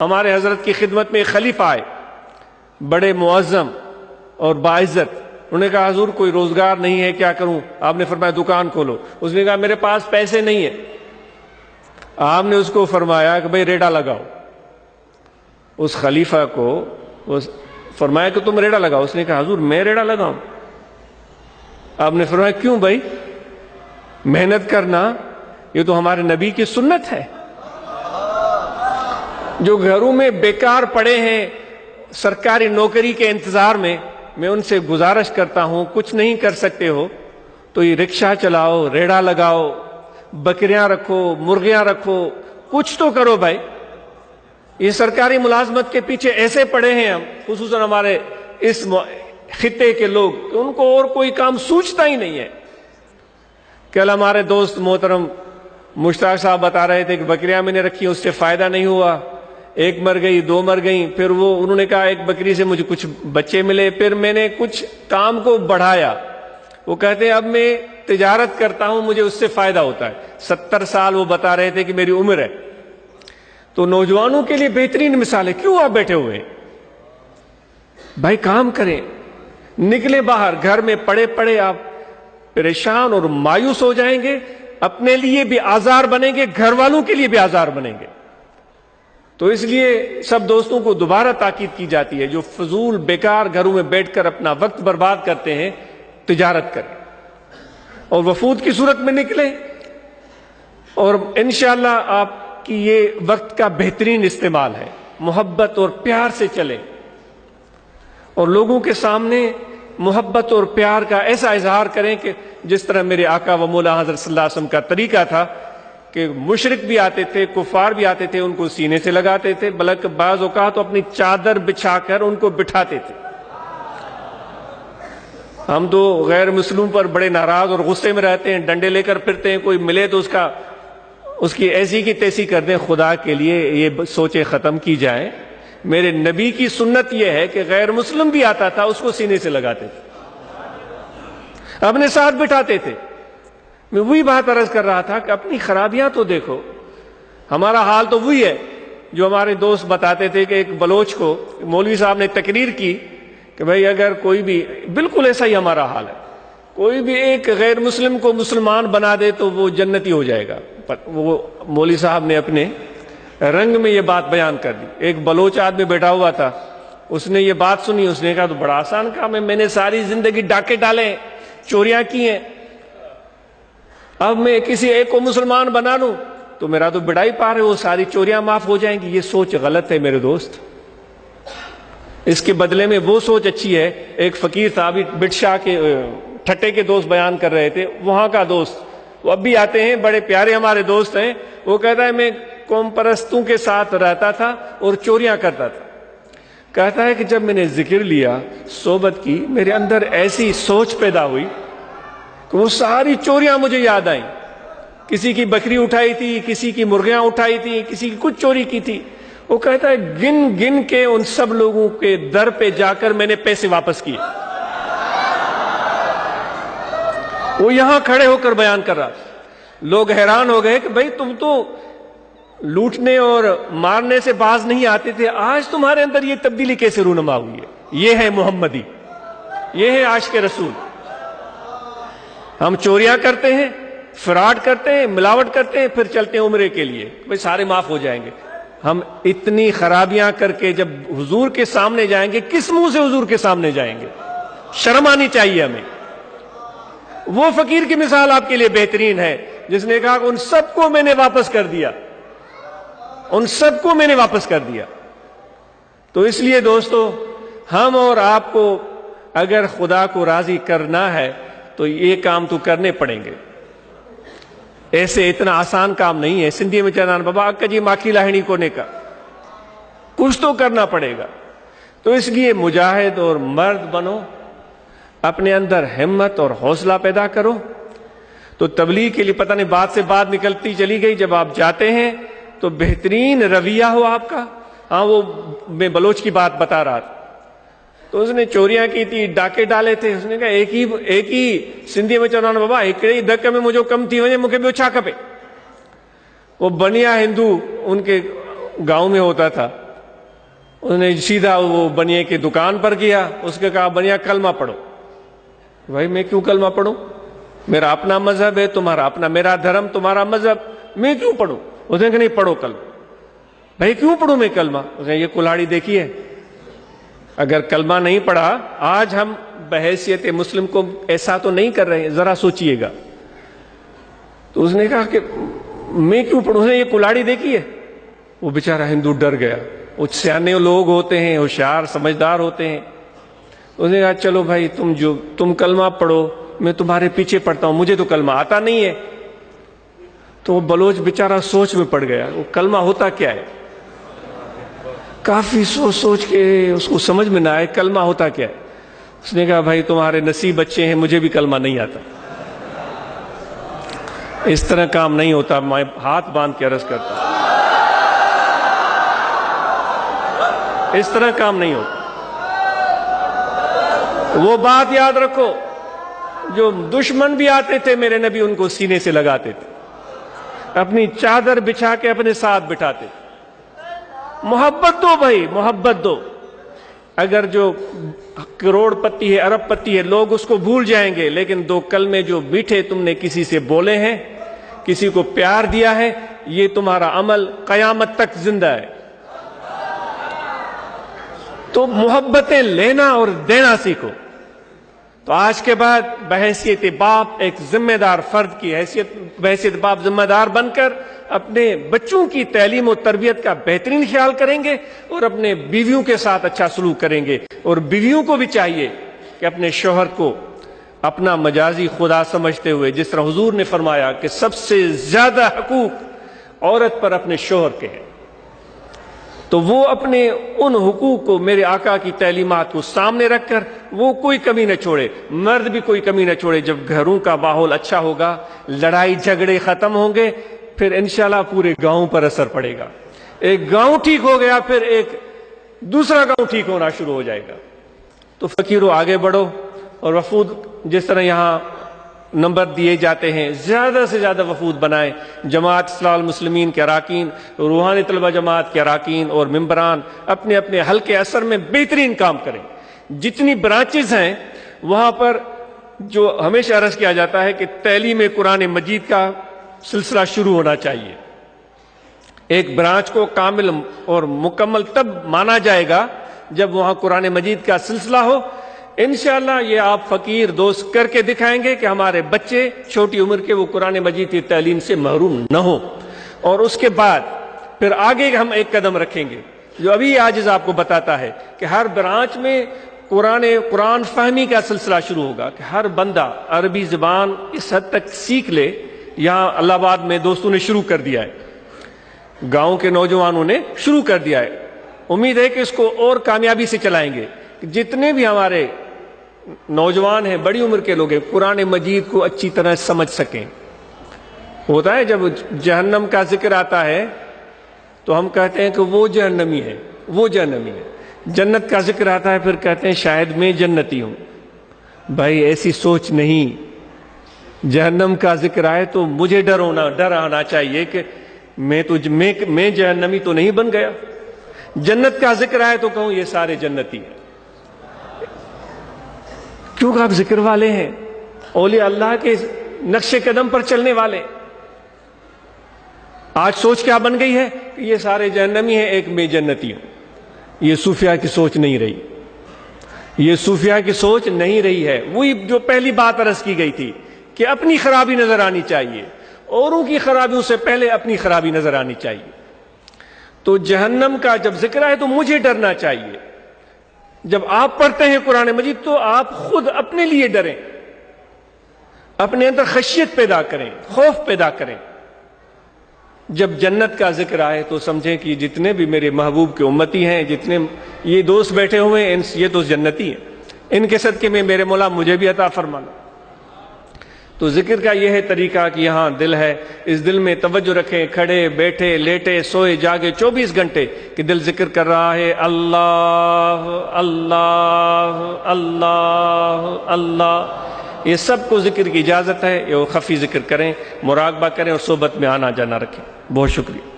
ہمارے حضرت کی خدمت میں ایک خلیفہ آئے، بڑے معظم اور باعزت. انہوں نے کہا حضور کوئی روزگار نہیں ہے، کیا کروں؟ آپ نے فرمایا دکان کھولو. اس نے کہا میرے پاس پیسے نہیں ہیں. آپ نے اس کو فرمایا کہ بھئی ریڑا لگاؤ. اس خلیفہ کو فرمایا کہ تم ریڑا لگاؤ. اس نے کہا حضور میں ریڑا لگاؤں؟ آپ نے فرمایا کیوں بھائی؟ محنت کرنا یہ تو ہمارے نبی کی سنت ہے. جو گھروں میں بیکار پڑے ہیں سرکاری نوکری کے انتظار میں ان سے گزارش کرتا ہوں، کچھ نہیں کر سکتے ہو تو یہ رکشہ چلاؤ، ریڑا لگاؤ، بکریاں رکھو، مرغیاں رکھو، کچھ تو کرو بھائی. یہ سرکاری ملازمت کے پیچھے ایسے پڑے ہیں ہم، خصوصاً ہمارے اس خطے کے لوگ، کہ ان کو اور کوئی کام سوچتا ہی نہیں ہے. کل ہمارے دوست محترم مشتاق صاحب بتا رہے تھے کہ بکریاں میں نے رکھی، اس سے فائدہ نہیں ہوا، ایک مر گئی، دو مر گئیں. پھر انہوں نے کہا ایک بکری سے مجھے کچھ بچے ملے، پھر میں نے کچھ کام کو بڑھایا. وہ کہتے ہیں اب میں تجارت کرتا ہوں، مجھے اس سے فائدہ ہوتا ہے. 70 سال وہ بتا رہے تھے کہ میری عمر ہے. تو نوجوانوں کے لیے بہترین مثال ہے. کیوں آپ بیٹھے ہوئے ہیں بھائی؟ کام کریں، نکلے باہر. گھر میں پڑے پڑے آپ پریشان اور مایوس ہو جائیں گے، اپنے لیے بھی آزار بنیں گے، گھر والوں کے لیے بھی آزار بنیں گے. تو اس لیے سب دوستوں کو دوبارہ تاکید کی جاتی ہے، جو فضول بیکار گھروں میں بیٹھ کر اپنا وقت برباد کرتے ہیں، تجارت کریں اور وفود کی صورت میں نکلیں، اور انشاءاللہ آپ کی یہ وقت کا بہترین استعمال ہے. محبت اور پیار سے چلیں اور لوگوں کے سامنے محبت اور پیار کا ایسا اظہار کریں کہ جس طرح میرے آقا و مولا حضرت صلی اللہ علیہ وسلم کا طریقہ تھا کہ مشرک بھی آتے تھے، کفار بھی آتے تھے، ان کو سینے سے لگاتے تھے، بلکہ بعض اوقات تو اپنی چادر بچھا کر ان کو بٹھاتے تھے. ہم تو غیر مسلموں پر بڑے ناراض اور غصے میں رہتے ہیں، ڈنڈے لے کر پھرتے ہیں، کوئی ملے تو اس کی ایسی کی تیسی کر دیں. خدا کے لیے یہ سوچیں ختم کی جائیں. میرے نبی کی سنت یہ ہے کہ غیر مسلم بھی آتا تھا، اس کو سینے سے لگاتے تھے، اپنے ساتھ بٹھاتے تھے. میں وہی بات عرض کر رہا تھا کہ اپنی خرابیاں تو دیکھو. ہمارا حال تو وہی ہے جو ہمارے دوست بتاتے تھے کہ ایک بلوچ کو مولوی صاحب نے تقریر کی کہ بھئی اگر کوئی بھی، بالکل ایسا ہی ہمارا حال ہے، کوئی بھی ایک غیر مسلم کو مسلمان بنا دے تو وہ جنتی ہو جائے گا. وہ مولوی صاحب نے اپنے رنگ میں یہ بات بیان کر دی. ایک بلوچ آدمی بیٹھا ہوا تھا، اس نے یہ بات سنی، اس نے کہا تو بڑا آسان کام ہے، میں نے ساری زندگی ڈاکے ڈالے، چوریاں کی ہیں، اب میں کسی ایک کو مسلمان بنا لوں تو میرا تو بڑائی پار ہے، وہ ساری چوریاں معاف ہو جائیں گی. یہ سوچ غلط ہے میرے دوست. اس کے بدلے میں وہ سوچ اچھی ہے. ایک فقیر تھا، ابھی بٹ شاہ کے ٹھٹے کے دوست بیان کر رہے تھے، وہاں کا دوست، وہ اب بھی آتے ہیں، بڑے پیارے ہمارے دوست ہیں. وہ کہتا ہے میں قوم پرستوں کے ساتھ رہتا تھا اور چوریاں کرتا تھا. کہتا ہے کہ جب میں نے ذکر لیا، صحبت کی، میرے اندر ایسی سوچ پیدا ہوئی کہ وہ ساری چوریاں مجھے یاد آئیں. کسی کی بکری اٹھائی تھی، کسی کی مرغیاں اٹھائی تھی، کسی کی کچھ چوری کی تھی. وہ کہتا ہے گن گن کے ان سب لوگوں کے در پہ جا کر میں نے پیسے واپس کیے. وہ یہاں کھڑے ہو کر بیان کر رہا. لوگ حیران ہو گئے کہ بھئی تم تو لوٹنے اور مارنے سے باز نہیں آتے تھے، آج تمہارے اندر یہ تبدیلی کیسے رونما ہوئی ہے؟ یہ ہے محمدی، یہ ہے عاشق رسول. ہم چوریاں کرتے ہیں، فراڈ کرتے ہیں، ملاوٹ کرتے ہیں، پھر چلتے ہیں عمرے کے لیے، بھئی سارے معاف ہو جائیں گے. ہم اتنی خرابیاں کر کے جب حضور کے سامنے جائیں گے، کس منہ سے حضور کے سامنے جائیں گے؟ شرم آنی چاہیے ہمیں. وہ فقیر کی مثال آپ کے لیے بہترین ہے جس نے کہا کہ ان سب کو میں نے واپس کر دیا، ان سب کو میں نے واپس کر دیا. تو اس لیے دوستو، ہم اور آپ کو اگر خدا کو راضی کرنا ہے تو یہ کام تو کرنے پڑیں گے. ایسے اتنا آسان کام نہیں ہے. سندھی میں چنان بابا اک جی ماکھی لاہنی کونے کا، کچھ تو کرنا پڑے گا. تو اس لیے مجاہد اور مرد بنو، اپنے اندر ہمت اور حوصلہ پیدا کرو. تو تبلیغ کے لیے پتہ نہیں بات سے بات نکلتی چلی گئی. جب آپ جاتے ہیں تو بہترین رویہ ہو آپ کا. ہاں، وہ میں بلوچ کی بات بتا رہا تھا، تو اس نے چوریاں کی تھی، ڈاکے ڈالے تھے. اس نے کہا ایک ہی سندھی میں چونا بابا ایکڑے دک میں مجھے کم تھی وجہ مجھے بھی چھا کپے. وہ بنیا ہندو ان کے گاؤں میں ہوتا تھا. انہوں نے سیدھا وہ بنیے کی دکان پر گیا، اس کے کہا بنیا کلمہ پڑھو۔ بھائی میں کیوں کلمہ پڑھوں؟ میرا اپنا مذہب ہے، تمہارا اپنا، میرا دھرم تمہارا مذہب، میں کیوں پڑھوں؟ اس نے کہا نہیں پڑھو کلمہ۔ بھائی کیوں پڑھوں میں کلمہ؟ اس نے یہ کلاڑی دیکھی ہے، اگر کلمہ نہیں پڑھا، آج ہم بحیثیت مسلم کو ایسا تو نہیں کر رہے ہیں، ذرا سوچئے گا۔ تو اس نے کہا کہ میں کیوں پڑھوں؟ اس نے یہ کلاڑی دیکھی ہے۔ وہ بیچارہ ہندو ڈر گیا، وہ سیانے لوگ ہوتے ہیں، ہوشیار سمجھدار ہوتے ہیں۔ اس نے کہا چلو بھائی تم کلمہ پڑھو، میں تمہارے پیچھے پڑھتا ہوں، مجھے تو کلمہ آتا نہیں ہے۔ تو وہ بلوچ بیچارہ سوچ میں پڑ گیا، وہ کلمہ ہوتا کیا ہے؟ کافی سوچ کے اس کو سمجھ میں نہ آئے کلمہ ہوتا کیا ہے۔ اس نے کہا بھائی تمہارے نصیب اچھے ہیں، مجھے بھی کلمہ نہیں آتا۔ اس طرح کام نہیں ہوتا، میں ہاتھ باندھ کے عرض کرتا ہوں، اس طرح کام نہیں ہوتا۔ وہ بات یاد رکھو، جو دشمن بھی آتے تھے میرے نبی ان کو سینے سے لگاتے تھے، اپنی چادر بچھا کے اپنے ساتھ بٹھاتے تھے۔ محبت دو بھائی، محبت دو۔ اگر جو کروڑ پتی ہے، ارب پتی ہے، لوگ اس کو بھول جائیں گے، لیکن دو کلمے جو میٹھے تم نے کسی سے بولے ہیں، کسی کو پیار دیا ہے، یہ تمہارا عمل قیامت تک زندہ ہے۔ تو محبتیں لینا اور دینا سیکھو۔ تو آج کے بعد بحیثیت باپ ایک ذمہ دار فرد کی بحیثیت باپ ذمہ دار بن کر اپنے بچوں کی تعلیم و تربیت کا بہترین خیال کریں گے، اور اپنے بیویوں کے ساتھ اچھا سلوک کریں گے۔ اور بیویوں کو بھی چاہیے کہ اپنے شوہر کو اپنا مجازی خدا سمجھتے ہوئے، جس طرح حضور نے فرمایا کہ سب سے زیادہ حقوق عورت پر اپنے شوہر کے ہیں، تو وہ اپنے ان حقوق کو، میرے آقا کی تعلیمات کو سامنے رکھ کر وہ کوئی کمی نہ چھوڑے، مرد بھی کوئی کمی نہ چھوڑے۔ جب گھروں کا ماحول اچھا ہوگا، لڑائی جھگڑے ختم ہوں گے، پھر انشاءاللہ پورے گاؤں پر اثر پڑے گا۔ ایک گاؤں ٹھیک ہو گیا، پھر ایک دوسرا گاؤں ٹھیک ہونا شروع ہو جائے گا۔ تو فقیروں آگے بڑھو، اور وفود جس طرح یہاں نمبر دیے جاتے ہیں، زیادہ سے زیادہ وفود بنائیں۔ جماعت اصلاح المسلمین کے اراکین، روحانی طلبہ جماعت کے اراکین اور ممبران اپنے اپنے حلقے اثر میں بہترین کام کریں۔ جتنی برانچز ہیں وہاں پر جو ہمیشہ عرض کیا جاتا ہے کہ تعلیم قرآن مجید کا سلسلہ شروع ہونا چاہیے۔ ایک برانچ کو کامل اور مکمل تب مانا جائے گا جب وہاں قرآن مجید کا سلسلہ ہو۔ انشاءاللہ یہ آپ فقیر دوست کر کے دکھائیں گے کہ ہمارے بچے چھوٹی عمر کے وہ قرآن مجید کی تعلیم سے محروم نہ ہو۔ اور اس کے بعد پھر آگے ہم ایک قدم رکھیں گے، جو ابھی عاجز آپ کو بتاتا ہے کہ ہر برانچ میں قرآن فہمی کا سلسلہ شروع ہوگا، کہ ہر بندہ عربی زبان اس حد تک سیکھ لے۔ یہاں الہ آباد میں دوستوں نے شروع کر دیا ہے، گاؤں کے نوجوانوں نے شروع کر دیا ہے۔ امید ہے کہ اس کو اور کامیابی سے چلائیں گے۔ جتنے بھی ہمارے نوجوان ہیں، بڑی عمر کے لوگ ہیں، قرآن مجید کو اچھی طرح سمجھ سکیں۔ ہوتا ہے جب جہنم کا ذکر آتا ہے تو ہم کہتے ہیں کہ وہ جہنمی ہے، وہ جہنمی ہے۔ جنت کا ذکر آتا ہے پھر کہتے ہیں شاید میں جنتی ہوں۔ بھائی ایسی سوچ نہیں۔ جہنم کا ذکر آئے تو مجھے ڈر آنا چاہیے کہ میں جہنمی تو نہیں بن گیا۔ جنت کا ذکر آئے تو کہوں یہ سارے جنتی ہیں، کیونکہ آپ ذکر والے ہیں، اولیاء اللہ کے نقش قدم پر چلنے والے۔ آج سوچ کیا بن گئی ہے کہ یہ سارے جہنمی ہیں، ایک میں جنتی ہوں۔ یہ صوفیاء کی سوچ نہیں رہی، یہ صوفیاء کی سوچ نہیں رہی ہے۔ وہی جو پہلی بات عرض کی گئی تھی کہ اپنی خرابی نظر آنی چاہیے، اوروں کی خرابیوں سے پہلے اپنی خرابی نظر آنی چاہیے۔ تو جہنم کا جب ذکر آئے تو مجھے ڈرنا چاہیے۔ جب آپ پڑھتے ہیں قرآن مجید تو آپ خود اپنے لیے ڈریں، اپنے اندر خشیت پیدا کریں، خوف پیدا کریں۔ جب جنت کا ذکر آئے تو سمجھیں کہ جتنے بھی میرے محبوب کے امتی ہیں، جتنے یہ دوست بیٹھے ہوئے ہیں، یہ تو جنتی ہیں، ان کے صدقے میں میرے مولا مجھے بھی عطا فرمانا۔ تو ذکر کا یہ ہے طریقہ کہ یہاں دل ہے، اس دل میں توجہ رکھیں، کھڑے بیٹھے لیٹے سوئے جاگے 24 گھنٹے کہ دل ذکر کر رہا ہے، اللہ اللہ اللہ اللہ۔ یہ سب کو ذکر کی اجازت ہے، یہ خفی ذکر کریں، مراقبہ کریں اور صحبت میں آنا جانا رکھیں۔ بہت شکریہ۔